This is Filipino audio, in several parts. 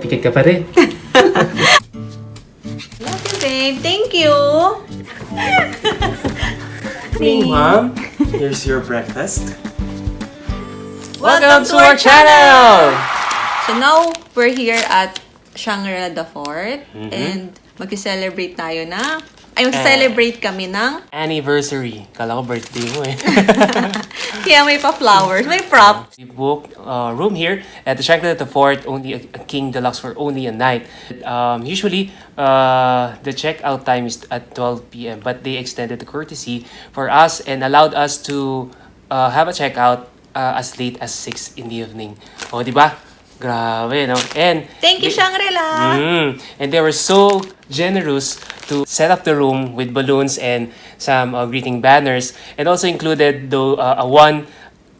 Pikit ka pa rin. Love you, babe. Thank you. Mom, here's your breakfast. Welcome to our channel! So now, we're here at Shangri-La the Fort. And mag-celebrate tayo na... Ay, mag-celebrate kami ng... Anniversary. Kala ko birthday mo eh. Kaya may pa-flowers. May prop. We booked a room here at the Shangrila the Fort, only a King Deluxe for only a night. Usually, the checkout time is at 12 p.m. But they extended the courtesy for us and allowed us to have a checkout as late as 6 in the evening. O, di ba? Grabe, no? And Thank you, Shangri-La! and they were so generous to set up the room with balloons and some greeting banners, and also included a one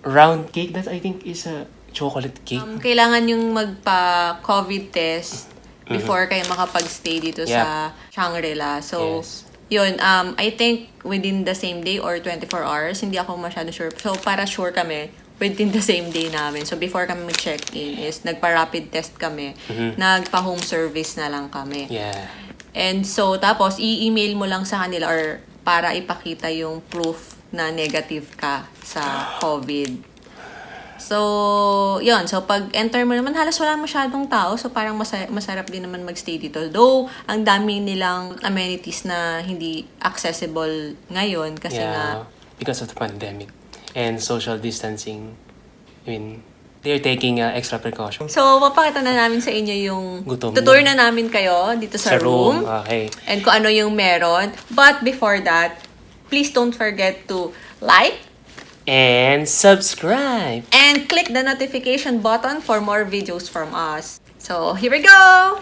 round cake that I think is a chocolate cake. Kailangan yung magpa-COVID test before kayo makapag-stay dito sa Shangri-La. So, Yes. yun, I think within the same day or 24 hours, hindi ako masyado sure. So, para sure kami, within the same day namin. So, before kami mag-check-in is nagpa-rapid test kami. Nagpa-home service na lang kami. Yeah. And so, tapos, i-email mo lang sa kanila or para ipakita yung proof na negative ka sa COVID. So, yun. So, pag enter mo naman, halos wala masyadong tao. So, parang masarap din naman magstay dito. Though, ang dami nilang amenities na hindi accessible ngayon kasi nga... Because of the pandemic and social distancing. I mean, they're taking extra precautions. So, papakita na namin sa inyo yung... Gutom tutour na. na namin kayo dito sa room. Okay. And kung ano yung meron. But before that, please don't forget to like And subscribe! and click the notification button for more videos from us. So, here we go!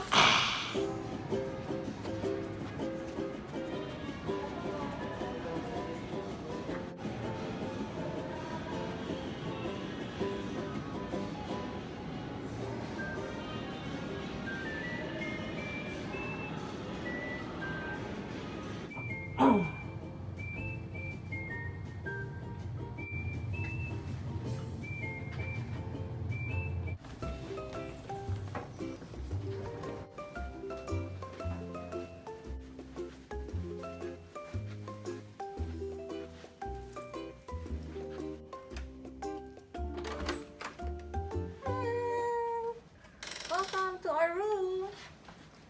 Welcome to our room!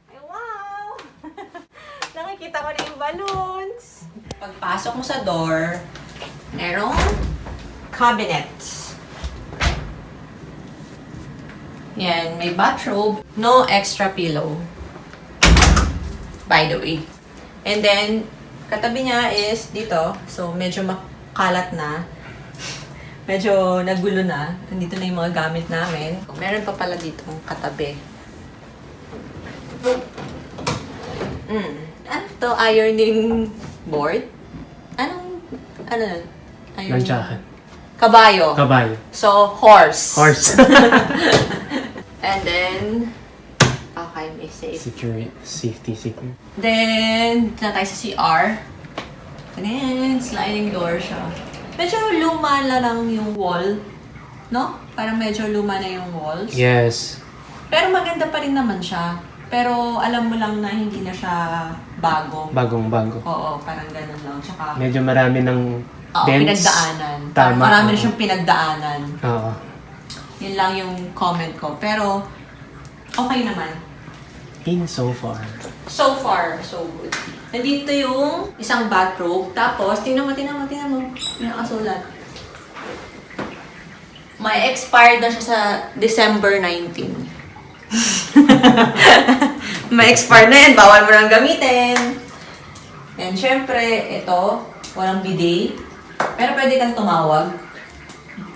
Ay, wow! Nakikita ko na yung balloons. Pagpasok mo sa door, merong cabinets. Yan, may bathrobe. No extra pillow. By the way. And then, katabi niya is dito. So, medyo makalat na. Medyo nagulo na. Nandito na yung mga gamit namin. Meron pa pala dito katabi. Ano to? Ironing board? Ano nun? Ironing? Lansyahan. Kabayo. Kabayo. So, horse. Horse. And then, okay, may safe. Safety. Then, na tayo sa CR. And then, sliding door siya. Medyo luma na lang yung wall. No? Parang medyo luma na yung walls. Yes. Pero maganda pa rin naman siya. Pero alam mo lang na hindi na siya bago. Bagong-bago. Oo, parang ganun lang. Tsaka, Medyo marami ng dents. pinagdaanan. Tama. Marami na siyang pinagdaanan. Oo. Yun lang yung comment ko. Pero, okay naman. In so far. So far, so good. Nandito yung isang bathrobe. Tapos, tingnan mo. May nakasulat. May expired na siya sa December 19. May expired na yan. Bawal mo nang gamitin. And syempre, ito, walang bidet. Pero pwede kang tumawag.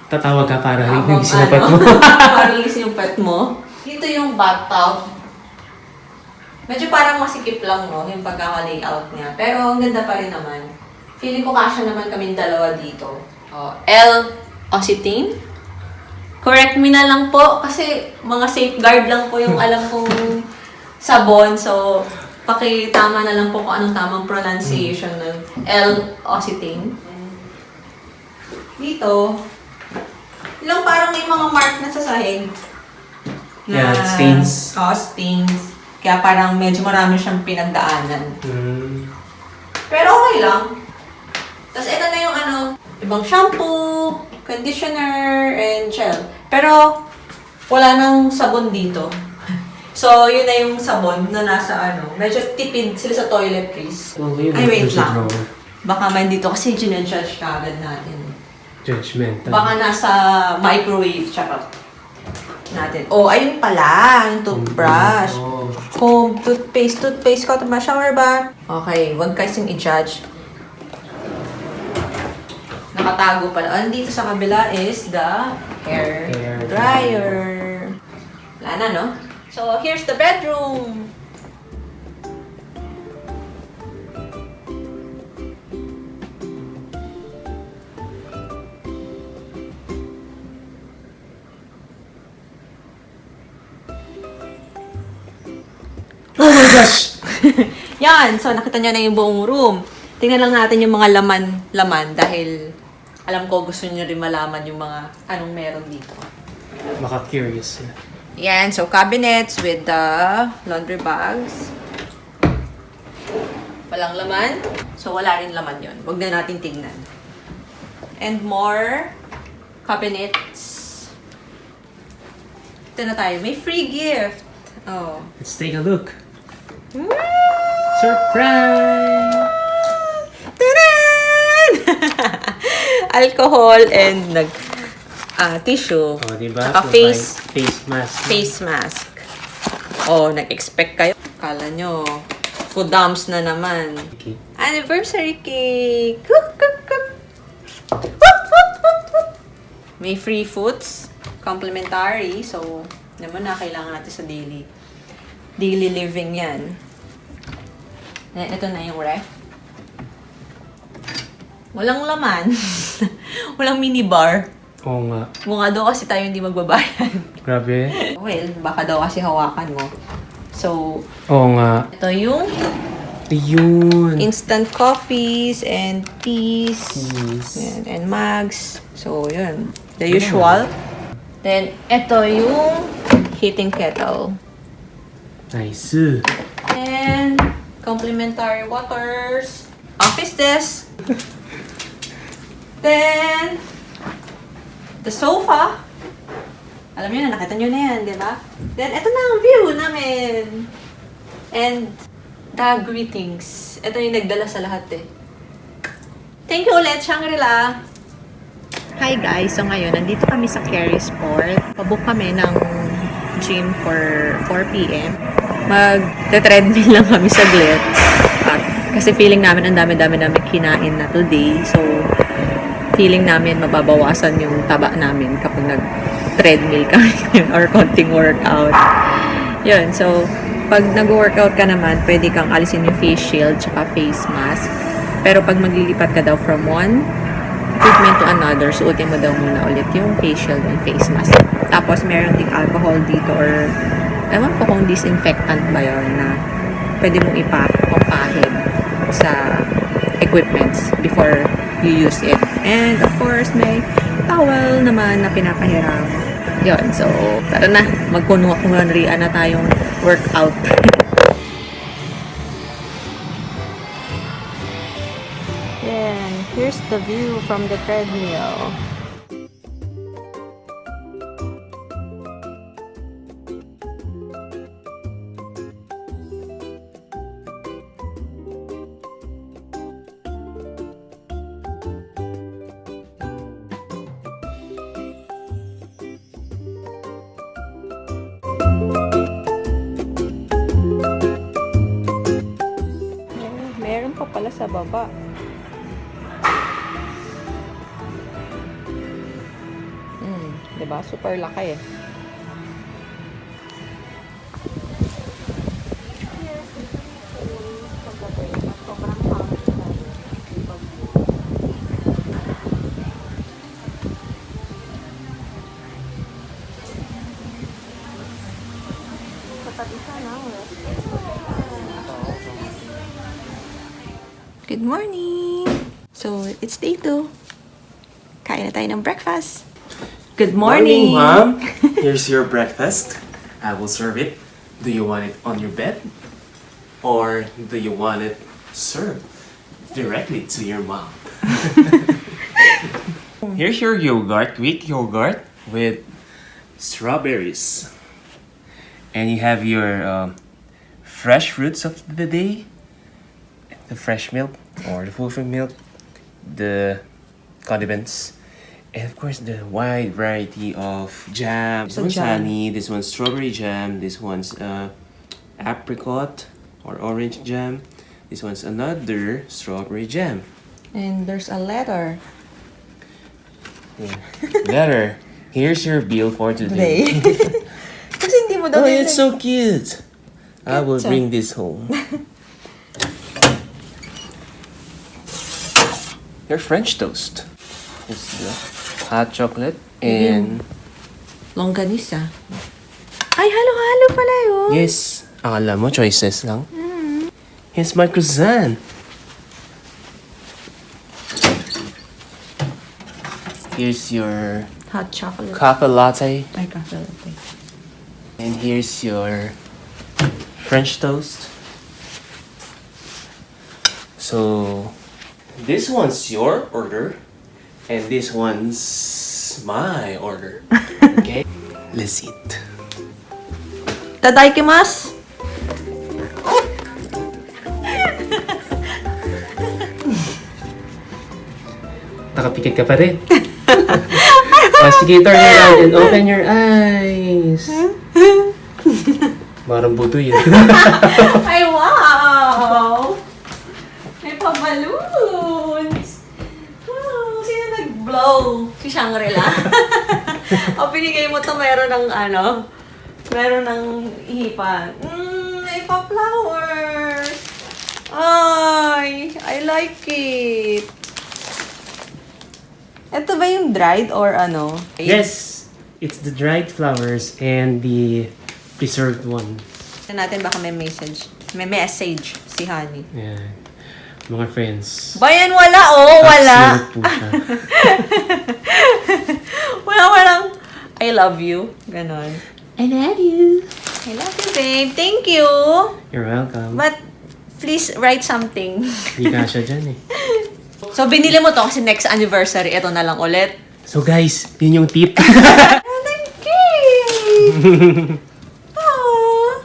Tatawag ka para Habang ligisin yung pet mo. para ligisin yung pet mo. Dito yung bathtub. Medyo parang masikip lang, no? Yung pagkaka-layout niya. Pero ang ganda pa rin naman. Feeling ko kasya naman kaming dalawa dito. L-Occitane. Correct me na lang po kasi mga safeguard lang po yung alam kong sabon. So, pakitama na lang po kung anong tamang pronunciation ng L-Occitane. Dito, lang parang may mga mark na sa sahig. Yeah, stains. Stains. Kaya parang medyo marami siyang pinagdaanan. Pero okay lang. Tapos ito na yung ibang shampoo, conditioner, and gel. Pero wala nang sabon dito. So, yun na yung sabon na nasa medyo tipid sila sa toiletries. Ay, wait lang. Baka man dito kasi ginenjudge ka agad natin. Judgmental. Baka nasa microwave, charot. Natin. Oh, ayun pala, yung toothbrush. Comb, toothpaste, cotton bar, shower bar. Okay, wag kasing i-judge. Nakatago pala. Dito sa kabila is the hair dryer. Wala na, no? So, here's the bedroom. Oh my gosh! Yan. So, nakita niyo na yung buong room. Tingnan lang natin yung mga laman dahil alam ko gusto niyo rin malaman yung mga anong meron dito. Baka curious na. Yan. So, cabinets with the laundry bags. Walang laman. So, wala rin laman yon. Huwag na natin tingnan. And more cabinets. Ito na tayo. May free gift. Oh. Let's take a look. Surprise! Tadaan! Alcohol and tissue. Oh, diba? Saka face mask. Face mask. Oh, nag-expect kayo. Kala nyo, food dumps na naman. Okay. Anniversary cake! Cook, cook, cook. Whoop, whoop, whoop, whoop. May free foods. Complimentary. So, naman na kailangan natin sa daily living yan. Ito na yung ref. Walang laman. Walang minibar. Oo nga. Mukha daw kasi tayo hindi magbabayad. Grabe. Well, baka daw kasi hawakan mo. So, Oo nga. ito yung Ayun. instant coffees and teas. Yes. And mugs. So, yun. The usual. Then, ito yung heating kettle. Nice. And complimentary waters. Office desk. Then, the sofa. Alam niyo na, nakita niyo na yan, di ba? Then, ito na ang view namin. And, the greetings. Ito yung nagdala sa lahat eh. Thank you ulit, Shangrila. Hi guys, so ngayon, nandito kami sa Carey Sport. Pabook kami ng gym for 4 p.m. Mag-treadmill lang kami saglit. Kasi feeling namin ang dami-dami namin kinain na today. So, feeling namin mababawasan yung taba namin kapag nag-treadmill kami or konting workout. Yun, so, pag nag-workout ka naman, pwede kang alisin yung face shield tsaka face mask. Pero pag maglilipat ka daw from one equipment to another, suotin mo daw muna ulit yung face shield and face mask. Tapos, meron ding alcohol dito or ewan ko kung disinfectant ba yun na pwede mong ipapahid sa equipments before you use it. And of course, may towel naman na pinapahiram. Yun, so tara na, magkunwa-kunwanrian na tayong workout. Yan, here's the view from the treadmill. Meron pa pala sa baba. Diba? Super laki eh. Good morning! So, it's day 2. Kain na tayo ng breakfast. Good morning! Ma'am. Here's your breakfast. I will serve it. Do you want it on your bed? Or do you want it served directly to your mom? Here's your yogurt, Greek yogurt with strawberries. And you have your fresh fruits of the day, the fresh milk or the full fruit milk, the condiments, and of course the wide variety of jam. This one's honey, this one's strawberry jam, this one's apricot or orange jam, this one's another strawberry jam. And there's a letter. Yeah. Letter. Here's your bill for today. Kasi hindi mo daw Oh, it's so cute. I will Pizza. bring this home. Your French toast. It's the hot chocolate and... longganisa. Ay, halo-halo pala yun. Yes. Akala mo, choices lang. Here's my croissant. Here's your Hot chocolate. coffee latte. Ay, cafe latte. And here's your French toast. So, this one's your order, and this one's my order. Okay? Let's eat. Tadaikimasu! Nakapikit ka pa rin. Sige, turn around and open your eyes. Parang buto yan. Ay, wow! May pa-balloons! Oh, sino nag-blow? Si Shangrila. O, binigay mo to, meron ng meron ng ihipan. May pa-flowers! Ay, I like it! Ito ba yung dried or ano? Yes! It's the dried flowers and the preserved one. Tignan natin baka may message. May message si Honey. Yan. Mga friends. Bayan, wala! Oh, wala! Sinuot po siya. Walang I love you. Ganon. I love you. I love you, babe. Thank you. You're welcome. But, please write something. Hindi ka siya dyan eh. So, binili mo to kasi next anniversary. Ito na lang ulit. So guys, yun yung tip. Thank you! Aww.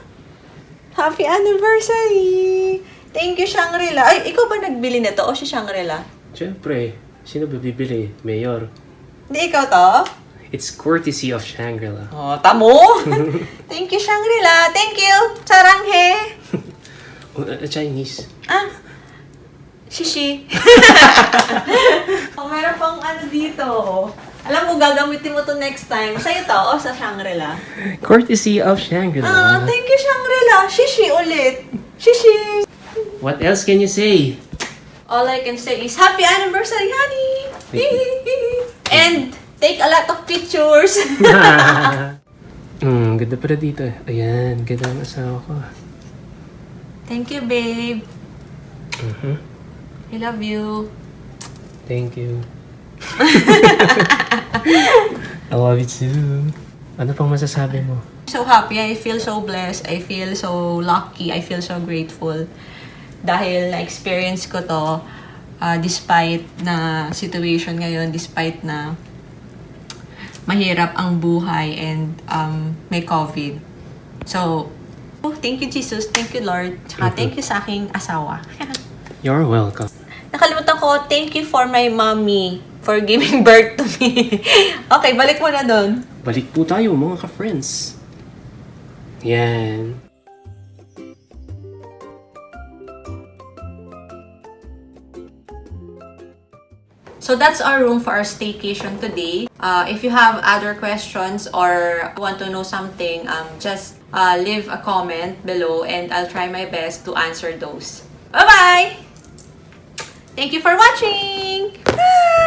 Happy anniversary! Thank you, Shangrila. Ay, ikaw ba nagbili nito o si Shangrila? Siyempre, sino ba bibili? Mayor. Hindi ikaw to? It's courtesy of Shangri-La. Oh, tamo! Thank you, Shangrila. Thank you, Saranghe. Chinese. Ah, shishi. Oh, meron pang ano dito. Alam mo, gagamitin mo to next time. Sa'yo to o sa Shangrila? Courtesy of Shangri-La. Thank you, Shangrila. Shishi ulit. Shishi. What else can you say? All I can say is, happy anniversary, honey! And take a lot of pictures. Ganda pala dito. Ayan, ganda ang asawa ko. Thank you, babe. I love you. Thank you. I love you too. Ano pang masasabi mo? So happy. I feel so blessed. I feel so lucky. I feel so grateful. Dahil na-experience ko to despite na situation ngayon, despite na mahirap ang buhay and may COVID. So, thank you, Jesus. Thank you, Lord. Tsaka thank you sa aking asawa. You're welcome. Nakalimutan ko, thank you for my mommy for giving birth to me. Okay, balik mo na doon. Balik po tayo mga ka-friends. Yan. So that's our room for our staycation today. If you have other questions or want to know something, just leave a comment below and I'll try my best to answer those. Bye-bye! Thank you for watching! Bye!